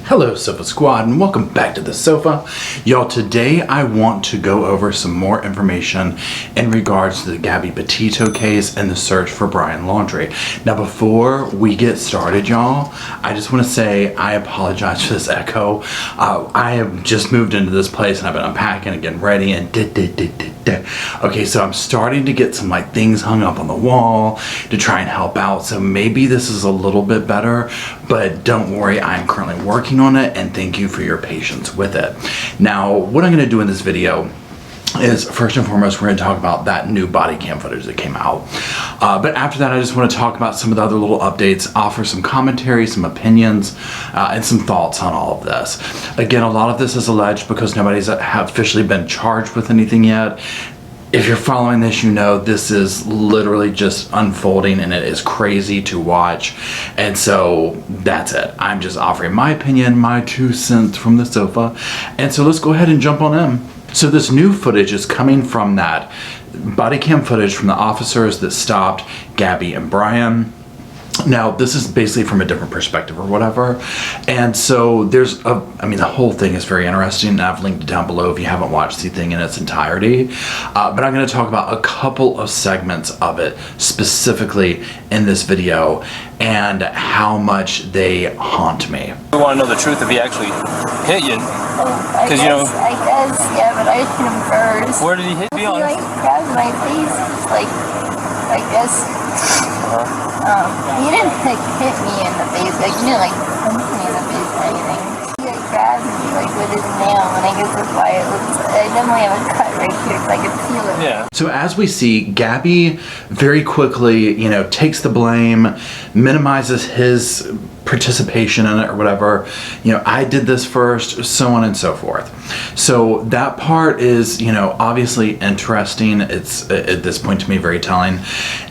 Hello Sofa Squad and welcome back to the sofa. Y'all, today I want to go over some more information in regards to the Gabby Petito case and the search for Brian Laundrie. Now before we get started, y'all, I just want to say I apologize for this echo. I have just moved into this place and I've been unpacking and getting ready and okay, so I'm starting to get some things hung up on the wall to try and help out, so maybe this is a little bit better, but don't worry, I'm currently working on it and thank you for your patience with it. Now what I'm going to do in this video is, first and foremost, we're going to talk about that new body cam footage that came out, but after that I just want to talk about some of the other little updates, offer some commentary, some opinions, and some thoughts on all of this. Again, a lot of this is alleged because nobody's officially been charged with anything yet. If you're following this, you know this is literally just unfolding and it is crazy to watch, and so that's it. I'm just offering my opinion, my 2 cents from the sofa, and so let's go ahead and jump on in. So this new footage is coming from that body cam footage from the officers that stopped Gabby and Brian. Now this is basically from a different perspective or whatever, and so there's the whole thing is very interesting and I've linked it down below if you haven't watched the thing in its entirety, but I'm going to talk about a couple of segments of it specifically in this video and how much they haunt me. We want to know the truth if he actually hit you, because you know. I guess, yeah, but I hit him first. Where did he hit you on? He grabbed my face, I guess. He didn't hit me in the face, he didn't punch me in the face or anything. He grabbed me with his nail, and I guess that's why I definitely have a cut right here because I could feel it. Yeah. So as we see, Gabby very quickly, takes the blame, minimizes his participation in it or whatever. I did this first, so on and so forth. So that part is, obviously interesting. It's at this point to me very telling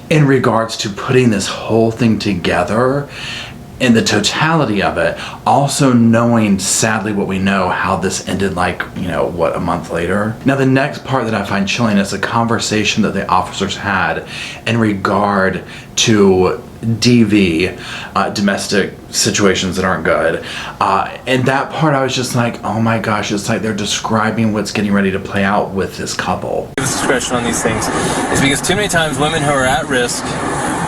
in regards to putting this whole thing together in the totality of it, also knowing sadly what we know, how this ended a month later. Now the next part that I find chilling is a conversation that the officers had in regard to DV, domestic situations that aren't good, and that part I was just like, oh my gosh, it's like they're describing what's getting ready to play out with this couple. Discretion on these things is because too many times women who are at risk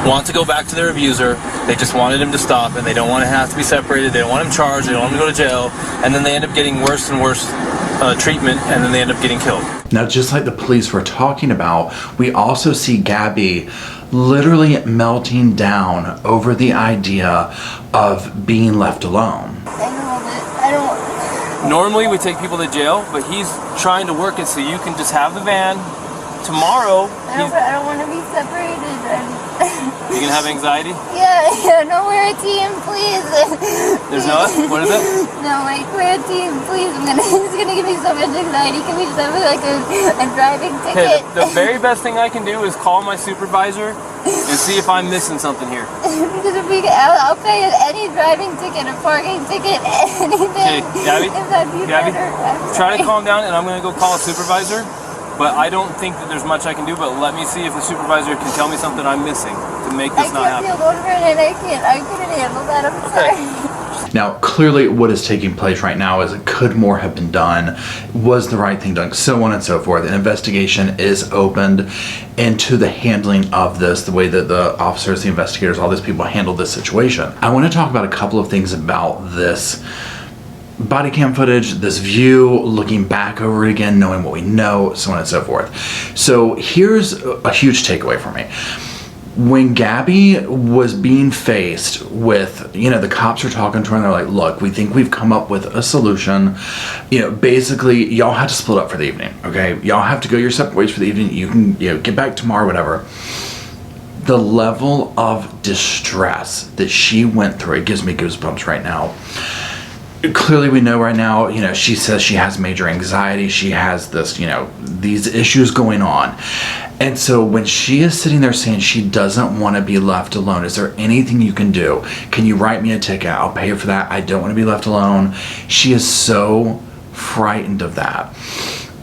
want to go back to their abuser. They just wanted him to stop and they don't want to have to be separated, they don't want him charged, they don't want him to go to jail, and then they end up getting worse and worse treatment, and then they end up getting killed. Now just like the police were talking about, we also see Gabby literally melting down over the idea of being left alone. I don't. Normally we take people to jail, but he's trying to work it so you can just have the van. Tomorrow, I don't want to be separated. You can have anxiety? Yeah, no, we're a team, please. There's no, what is it? No, we're a team, please. He's gonna give me so much anxiety. Can we just have a driving ticket? Okay, the very best thing I can do is call my supervisor and see if I'm missing something here. Because I'll pay any driving ticket, a parking ticket, anything. Okay, Gabby, try to calm down and I'm gonna go call a supervisor. But I don't think that there's much I can do, but let me see if the supervisor can tell me something I'm missing to make this not happen. I can't feel over it, I couldn't handle that, I'm sorry. Now, clearly what is taking place right now is could more have been done, was the right thing done, so on and so forth. An investigation is opened into the handling of this, the way that the officers, the investigators, all these people handled this situation. I want to talk about a couple of things about this body cam footage, this view, looking back over it again, knowing what we know, so on and so forth. So here's a huge takeaway for me. When Gabby was being faced with, the cops are talking to her and they're like, look, we think we've come up with a solution. Basically, y'all have to split up for the evening, okay? Y'all have to go your separate ways for the evening. You can, get back tomorrow, whatever. The level of distress that she went through, it gives me goosebumps right now. Clearly we know right now, she says she has major anxiety, she has this, these issues going on. And so when she is sitting there saying she doesn't want to be left alone, is there anything you can do? Can you write me a ticket? I'll pay for that. I don't want to be left alone. She is so frightened of that.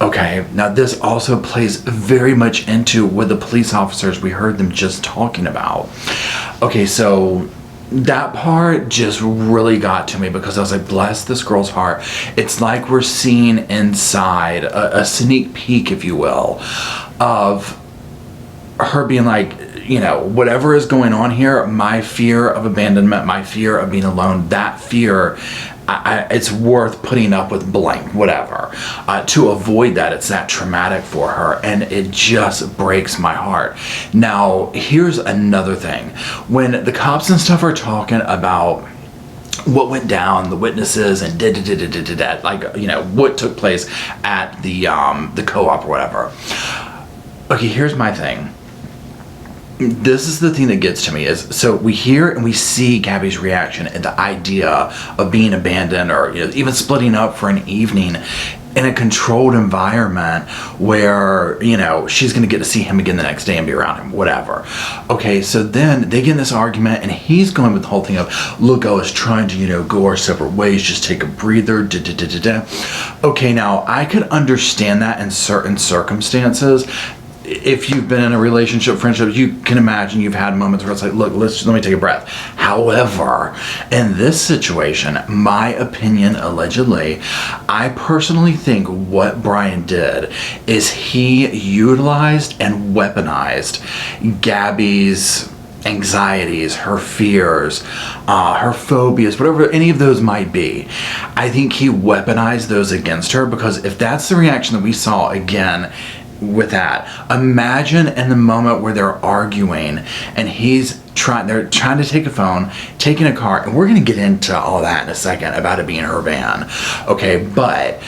Okay, now this also plays very much into what the police officers, we heard them just talking about. Okay, so that part just really got to me, because I was like, bless this girl's heart. It's like we're seeing inside a sneak peek, if you will, of her being like, you know, whatever is going on here, my fear of abandonment, my fear of being alone, that fear, it's worth putting up with blank, whatever, to avoid that. It's that traumatic for her, and it just breaks my heart. Now, here's another thing. When the cops and stuff are talking about what went down, the witnesses, and like, you know, what took place at the co-op or whatever. Okay, here's my thing. This is the thing that gets to me, is so we hear and we see Gabby's reaction and the idea of being abandoned, or, you know, even splitting up for an evening in a controlled environment where, you know, she's going to get to see him again the next day and be around him, whatever. Okay, so then they get in this argument, and he's going with the whole thing of, look, I was trying to, you know, go our separate ways, just take a breather, Okay, now I could understand that in certain circumstances. If you've been in a relationship, friendship, you can imagine you've had moments where it's like, look, let me take a breath. However, in this situation, my opinion, allegedly, I personally think what Brian did is he utilized and weaponized Gabby's anxieties, her fears, her phobias, whatever any of those might be. I think he weaponized those against her, because if that's the reaction that we saw again with that, imagine in the moment where they're arguing and they're trying to take a phone, taking a car, and we're going to get into all that in a second about it being her van. Okay, but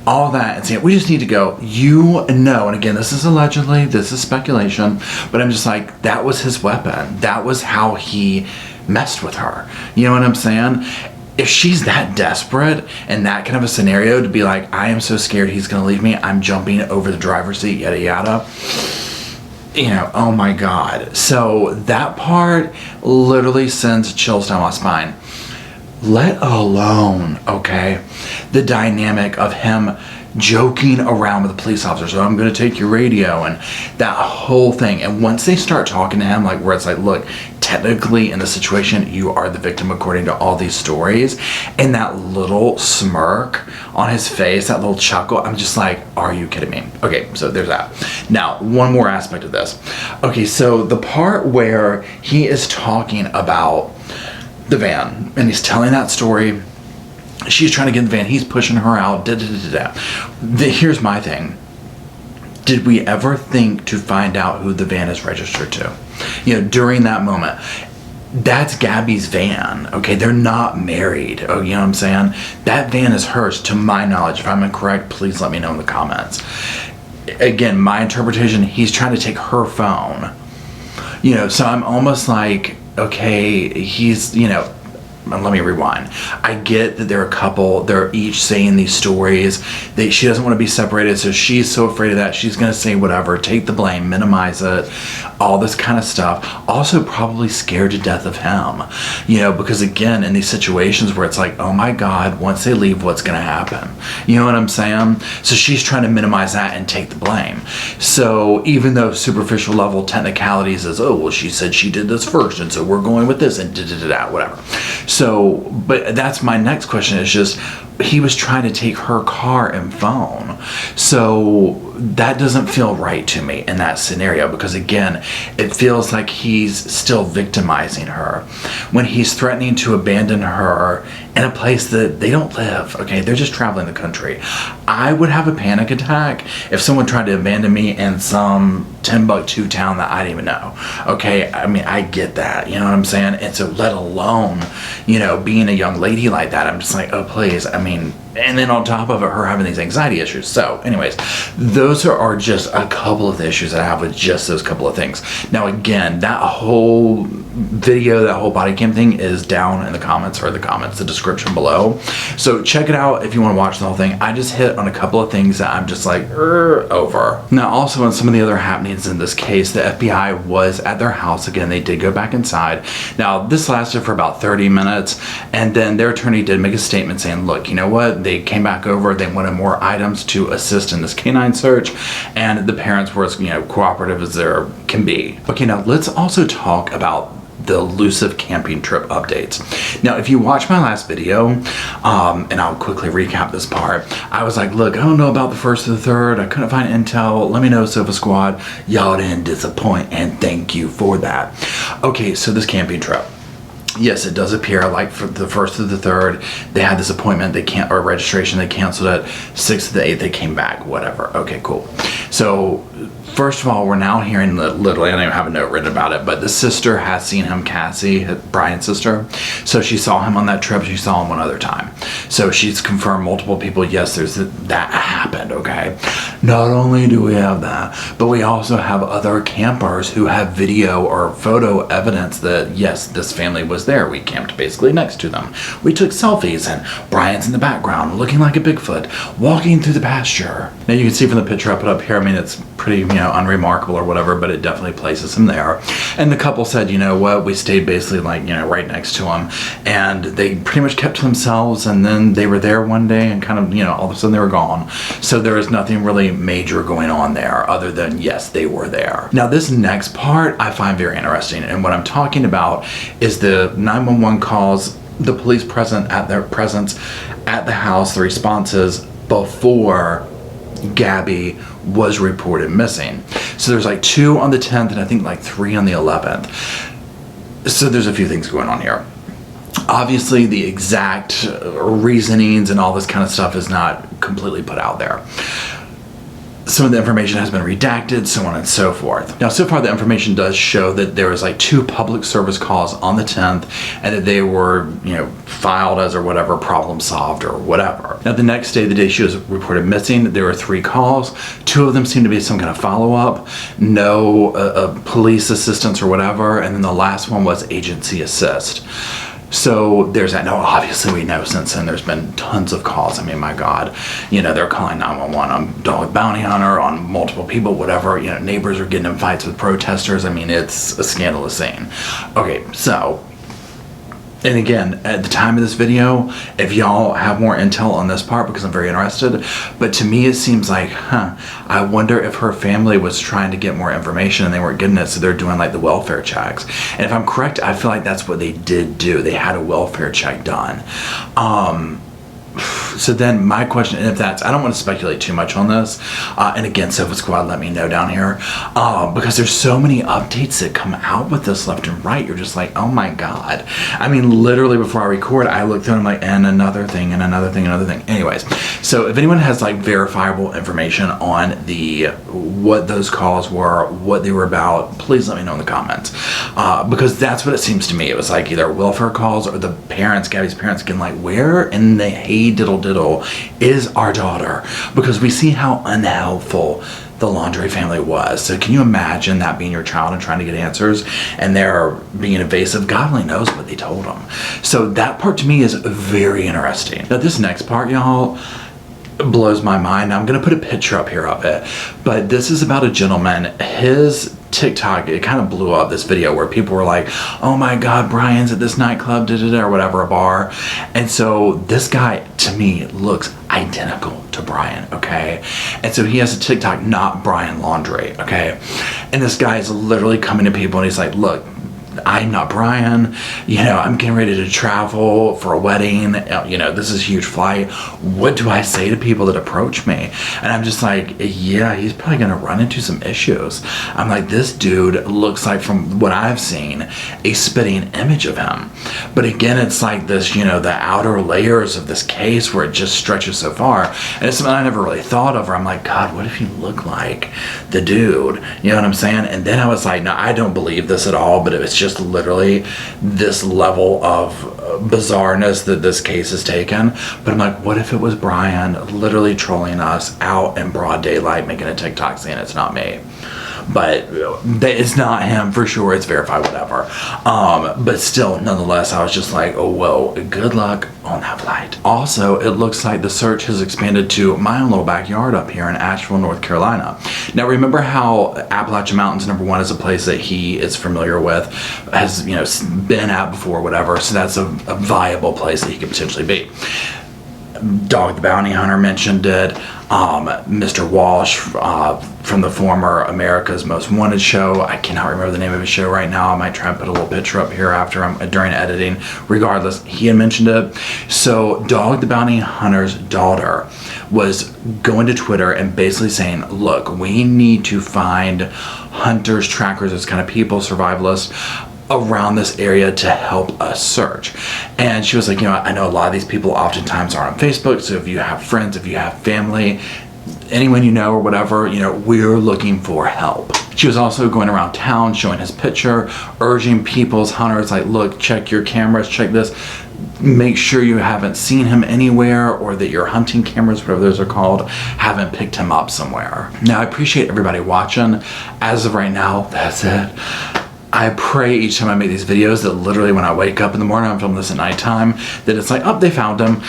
all that and saying, we just need to go, you know, and again, this is allegedly, this is speculation, but I'm just like, that was his weapon. That was how he messed with her. You know what I'm saying? If she's that desperate in that kind of a scenario to be like, I am so scared he's going to leave me, I'm jumping over the driver's seat, yada yada, you know, oh my God. So that part literally sends chills down my spine. Let alone, okay, the dynamic of him joking around with the police officer. So I'm going to take your radio, and that whole thing. And once they start talking to him, like where it's like, look, technically in the situation, you are the victim according to all these stories. And that little smirk on his face, that little chuckle, I'm just like, are you kidding me? Okay, so there's that. Now, one more aspect of this. Okay, so the part where he is talking about the van, and he's telling that story, she's trying to get in the van, he's pushing her out, Here's my thing. Did we ever think to find out who the van is registered to? You know, during that moment, that's Gabby's van, okay? They're not married, oh, you know what I'm saying? That van is hers, to my knowledge. If I'm incorrect, please let me know in the comments. Again, my interpretation, he's trying to take her phone. You know, so I'm almost like, okay, he's, you know, let me rewind. I get that they're a couple, they're each saying these stories. She doesn't want to be separated, so she's so afraid of that. She's going to say whatever, take the blame, minimize it, all this kind of stuff. Also probably scared to death of him, you know, because again, in these situations where it's like, oh my God, once they leave, what's going to happen? You know what I'm saying? So she's trying to minimize that and take the blame. So even though superficial level technicalities is, oh, well, she said she did this first, and so we're going with this, and whatever. So, but that's my next question, is just, he was trying to take her car and phone. So that doesn't feel right to me in that scenario, because again, it feels like he's still victimizing her when he's threatening to abandon her in a place that they don't live, okay? They're just traveling the country. I would have a panic attack if someone tried to abandon me in some Timbuktu town that I didn't even know, okay? I mean, I get that, you know what I'm saying? And so let alone, you know, being a young lady like that, I'm just like, oh, please, I mean, and then on top of it, her having these anxiety issues. So anyways, those are just a couple of the issues that I have with just those couple of things. Now again, that whole video, that whole body cam thing is down in the comments, the description below. So check it out if you want to watch the whole thing. I just hit on a couple of things that I'm just like, over. Now also on some of the other happenings in this case, the FBI was at their house again. They did go back inside. Now this lasted for about 30 minutes, and then their attorney did make a statement saying, look, you know what? They came back over, they wanted more items to assist in this canine search, and the parents were as, you know, cooperative as there can be. Okay, now let's also talk about the elusive camping trip updates. Now, if you watch my last video, and I'll quickly recap this part, I was like, look, I don't know about the 1st or the 3rd. I couldn't find intel. Let me know, Sofa Squad. Y'all didn't disappoint, and thank you for that. Okay, so this camping trip. Yes, it does appear like for the 1st or the 3rd, they had this appointment, or registration, they canceled it. 6th to the 8th, they came back, whatever. Okay, cool. So, first of all, we're now hearing that literally, I don't even have a note written about it, but the sister has seen him, Cassie, Brian's sister. So she saw him on that trip, she saw him one other time. So she's confirmed multiple people, yes, that happened, okay? Not only do we have that, but we also have other campers who have video or photo evidence that, yes, this family was there. We camped basically next to them. We took selfies, and Brian's in the background looking like a Bigfoot walking through the pasture. Now you can see from the picture I put up here, I mean, it's pretty, unremarkable or whatever, but it definitely places him there. And the couple said, you know what, we stayed basically like, right next to him, and they pretty much kept to themselves, and then they were there one day and kind of, all of a sudden they were gone. So there was nothing really major going on there other than, yes, they were there. Now this next part I find very interesting, and what I'm talking about is the 911 calls, the police presence at the house, the responses before Gabby was reported missing. So there's like 2 on the 10th and I think like 3 on the 11th. So there's a few things going on here. Obviously the exact reasonings and all this kind of stuff is not completely put out there. Some of the information has been redacted, so on and so forth. Now, so far the information does show that there was like 2 public service calls on the 10th and that they were, filed as or whatever, problem solved or whatever. Now, the next day, the day she was reported missing, there were 3 calls. 2 of them seemed to be some kind of follow-up, no police assistance or whatever, and then the last one was agency assist. So there's that. Now, obviously, we know since then there's been tons of calls. I mean, my God, they're calling 911 on dog bounty hunter, on multiple people, whatever. Neighbors are getting in fights with protesters. I mean, it's a scandalous scene. Okay, so, and again, at the time of this video, if y'all have more intel on this part, because I'm very interested, but to me it seems like, I wonder if her family was trying to get more information and they weren't getting it, so they're doing like the welfare checks. And if I'm correct, I feel like that's what they did do. They had a welfare check done. So then my question, and if that's, I don't want to speculate too much on this, and again, Sofa Squad, let me know down here, because there's so many updates that come out with this left and right. You're just like, oh my God. I mean, literally before I record, I look through and I'm like, and another thing, and another thing, another thing. Anyways, so if anyone has like verifiable information on what those calls were, what they were about, please let me know in the comments, because that's what it seems to me. It was like either welfare calls or the parents, Gabby's parents, getting like, where in the hey diddle is our daughter? Because we see how unhelpful the Laundrie family was. So can you imagine that being your child and trying to get answers and they're being evasive? God only knows what they told them. So that part to me is very interesting. Now this next part, y'all, blows my mind. I'm gonna put a picture up here of it, but this is about a gentleman. His TikTok, it kind of blew up, this video where people were like, oh my God, Brian's at this nightclub, or whatever, a bar. And so this guy, to me, looks identical to Brian, okay? And so he has a TikTok, not Brian Laundrie, okay? And this guy is literally coming to people and he's like, look, I'm not Brian, I'm getting ready to travel for a wedding, this is a huge flight. What do I say to people that approach me? And I'm just like, yeah, he's probably gonna run into some issues. I'm like, this dude looks like, from what I've seen, a spitting image of him. But again, it's like this, the outer layers of this case where it just stretches so far. And it's something I never really thought of, where I'm like, God, what if you look like the dude? You know what I'm saying? And then I was like, no, I don't believe this at all, but it was just literally this level of bizarreness that this case has taken. But I'm like, what if it was Brian literally trolling us out in broad daylight, making a TikTok saying it's not me? But it's not him for sure. It's verified, whatever. But still, nonetheless, I was just like, oh, well, good luck on that flight. Also, it looks like the search has expanded to my own little backyard up here in Asheville, North Carolina. Now, remember how Appalachian Mountains, #1, is a place that he is familiar with, has, been at before, whatever. So that's a viable place that he could potentially be. Dog the Bounty Hunter mentioned it. Mr. Walsh from the former America's Most Wanted show. I cannot remember the name of his show right now. I might try and put a little picture up here during editing. Regardless, he had mentioned it. So Dog the Bounty Hunter's daughter was going to Twitter and basically saying, look, we need to find hunters, trackers, those kind of people, survivalists around this area to help us search. And she was like, I know a lot of these people oftentimes are on Facebook, so if you have friends, if you have family, anyone you know or whatever, we're looking for help. She was also going around town showing his picture, urging people's hunters, like, look, check your cameras, check this, make sure you haven't seen him anywhere, or that your hunting cameras, whatever those are called, haven't picked him up somewhere. Now, I appreciate everybody watching. As of right now, that's it. I pray each time I make these videos that literally when I wake up in the morning, I'm filming this at nighttime, that it's like, oh, they found him,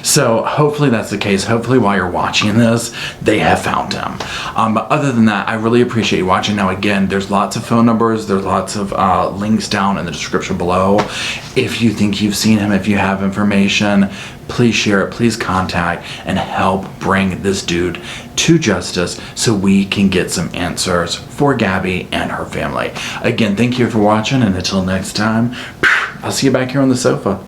So hopefully that's the case. Hopefully while you're watching this, they have found him. But other than that, I really appreciate you watching. Now again, there's lots of phone numbers. There's lots of links down in the description below. If you think you've seen him, if you have information, please share it, please contact and help bring this dude to justice so we can get some answers for Gabby and her family. Again, thank you for watching, and until next time, I'll see you back here on the sofa.